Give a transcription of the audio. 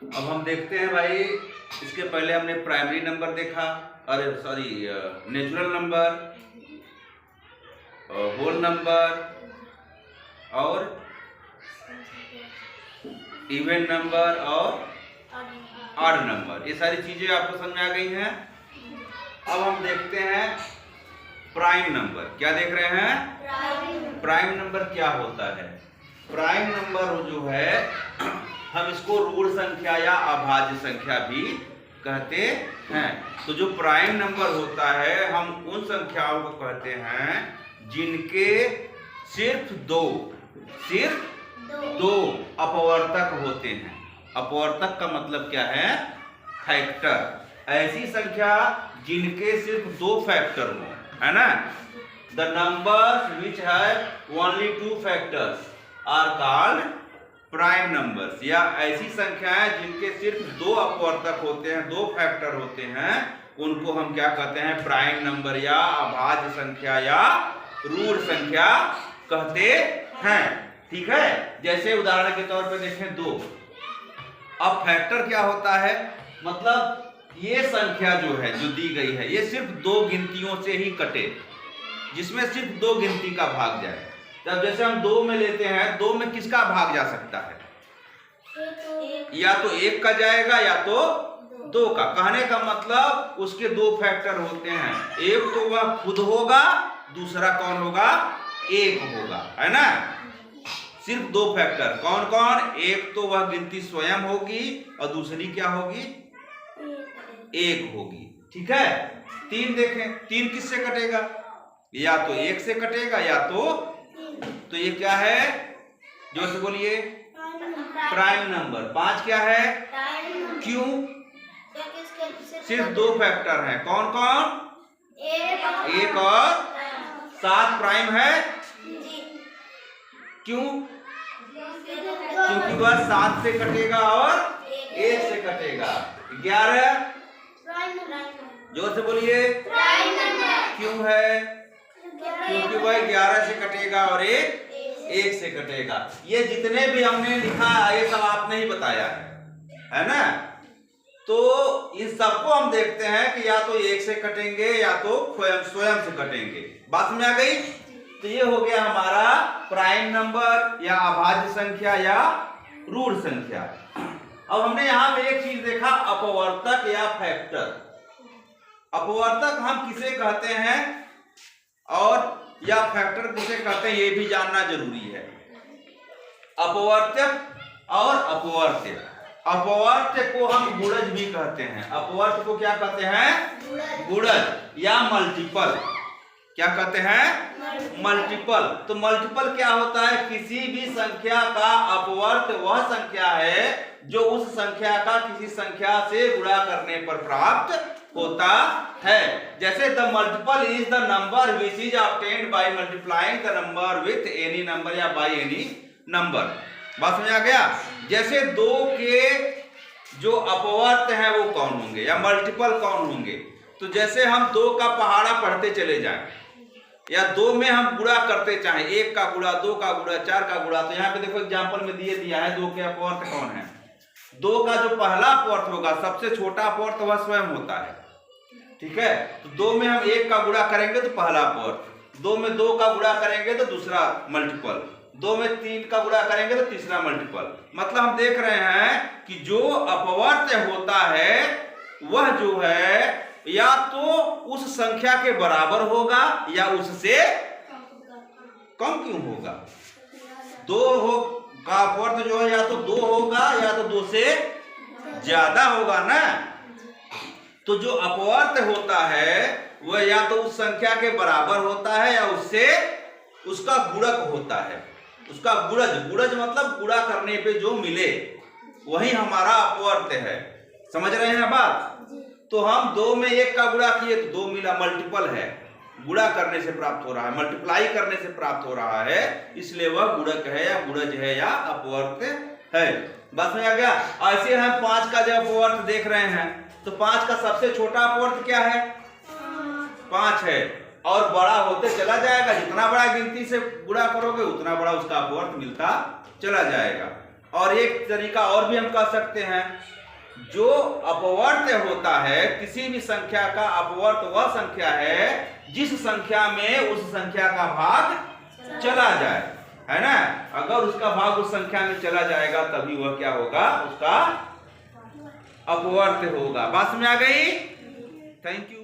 अब हम देखते हैं भाई, इसके पहले हमने प्राइमरी नंबर देखा, अरे sorry natural number, whole number और इवन नंबर और ऑड नंबर। ये सारी चीजें आपको समझ में आ गई हैं। अब हम देखते हैं प्राइम नंबर। क्या देख रहे हैं? प्राइम नंबर क्या होता है? प्राइम नंबर जो है हम इसको ऋण संख्या या अभाज्य संख्या भी कहते हैं। तो जो प्राइम नंबर होता है हम उन संख्याओं को कहते हैं जिनके सिर्फ दो अपवर्तक होते हैं। अपवर्तक का मतलब क्या है? फैक्टर। ऐसी संख्या जिनके सिर्फ दो फैक्टर हो, है ना। The numbers which have only two factors are called prime numbers. या ऐसी संख्याएं जिनके सिर्फ दो अपवर्तक होते हैं, दो फैक्टर होते हैं, उनको हम क्या कहते हैं? प्राइम नंबर या अभाज्य संख्या या ऋण संख्या कहते हैं। ठीक है। जैसे उदाहरण के तौर पे देखें 2। अब फैक्टर क्या होता है? मतलब ये संख्या जो है, जो दी गई है, ये सिर्फ दो गिनतियों से ही कटे, जिसमें सिर्फ दो गिनती का भाग जाए। तब जैसे हम 2 में लेते हैं, 2 में किसका भाग जा सकता है? या तो 1 का जाएगा या तो 2 का। कहने का मतलब उसके दो फैक्टर होते हैं, एक तो वह खुद होगा, दूसरा कौन होगा? 1 होगा, है ना। सिर्फ दो फैक्टर। कौन कौन? एक तो वह गिनती स्वयं होगी और दूसरी क्या होगी? 1 होगी। ठीक है। 3 देखें, 3 किससे कटेगा? या तो 1 से कटेगा या तो ये क्या है? जोर से बोलिए। Prime number. 5 क्या है? क्यों? सिर्फ दो फैक्टर हैं। कौन कौन? 1 और 7 प्राइम है। क्यों? क्योंकि वह 7 से कटेगा और 1 से कटेगा। 11 जोर से बोलिए। क्यों है? क्योंकि वह 11 से कटेगा और 1 से कटेगा। ये जितने भी हमने लिखा ये सब आपने ही बताया है ना। तो इन सबको हम देखते हैं कि या तो 1 से कटेंगे या तो स्वयं से कटेंगे। बात में आ गई। तो ये हो गया हमारा प्राइम नंबर या अभाज्य संख्या या ऋण संख्या। अब हमने यहां पे एक चीज देखा, अपवर्तक या फैक्टर। अपवर्तक हम किसे कहते हैं और या फैक्टर किसे कहते हैं, ये भी जानना जरूरी है। अपवर्तक और अपवर्त्य। अपवर्त्य को हम गुणज भी कहते हैं। अपवर्त्य को क्या कहते हैं? गुणज या मल्टीपल। क्या कहते हैं? मल्टीपल। तो मल्टीपल क्या होता है? किसी भी संख्या का अपवर्त्य वह संख्या है जो उस संख्या का किसी संख्या से गुणा करने पर प्राप्त होता है। जैसे the multiple is the number which is obtained by multiplying the number with any number या बाय एनी नंबर। बात समझ आ गया। जैसे 2 के जो अपवर्त्य हैं वो कौन होंगे या मल्टीपल कौन होंगे? तो जैसे हम 2 का पहाड़ा पढ़ते चले जाएं या 2 में हम गुणा करते चाहें, 1 का गुणा, 2 का गुणा, 4 का गुणा। तो यहाँ पे देखो एग्जाम्पल में दिया है 2 के अपवर्त्य कौन है। 2 का जो पहला अपवर्त्य होगा, सबसे छोटा अपवर्त्य वह स्वयं होता है। ठीक है। तो 2 में हम 1 का गुणा करेंगे तो पहला अपवर्त्य, 2 में 2 का गुणा करेंगे तो दूसरा मल्टीपल, 2 में 3 का गुणा करेंगे तो तीसरा मल्टीपल। मतलब हम देख रहे हैं कि जो अपवर्त्य होता है वह जो है या तो उस संख्या के बराबर होगा या उससे कम क्यों होगा। 2 का अपवर्त्य जो है या तो 2 होगा या तो 2 से ज्यादा होगा ना। तो जो अपवर्त्य होता है वह या तो उस संख्या के बराबर होता है या उससे उसका गुणक होता है। उसका गुणज मतलब गुणा करने पे जो मिले वही हमारा अपवर्त्य है। समझ रहे हैं बात। तो हम 2 में 1 का गुणा किए तो 2 मिला, मल्टीपल है, गुणा करने से प्राप्त हो रहा है, मल्टीप्लाई करने से प्राप्त हो रहा है, इसलिए वह गुणक है या गुणज है या अपवर्त्य है। बस में आ गया। ऐसे हम 5 का जब अपवर्त्य देख रहे हैं तो 5 का सबसे छोटा अपवर्त्य क्या है? 5 है और बड़ा होते चला जाएगा। जितना बड़ा गिनती से गुणा करोगे उतना बड़ा उसका अपवर्त्य मिलता चला जाएगा। और एक तरीका और भी हम कह सकते हैं, जो अपवर्त्य होता है किसी भी संख्या का, अपवर्त्य वह संख्या है जिस संख्या में उस संख्या का भाग चला जाए, है ना। अगर उसका भाग उस संख्या में चला जाएगा तभी वह क्या होगा, उसका अपवर्त्य होगा। बात में आ गई? Thank you.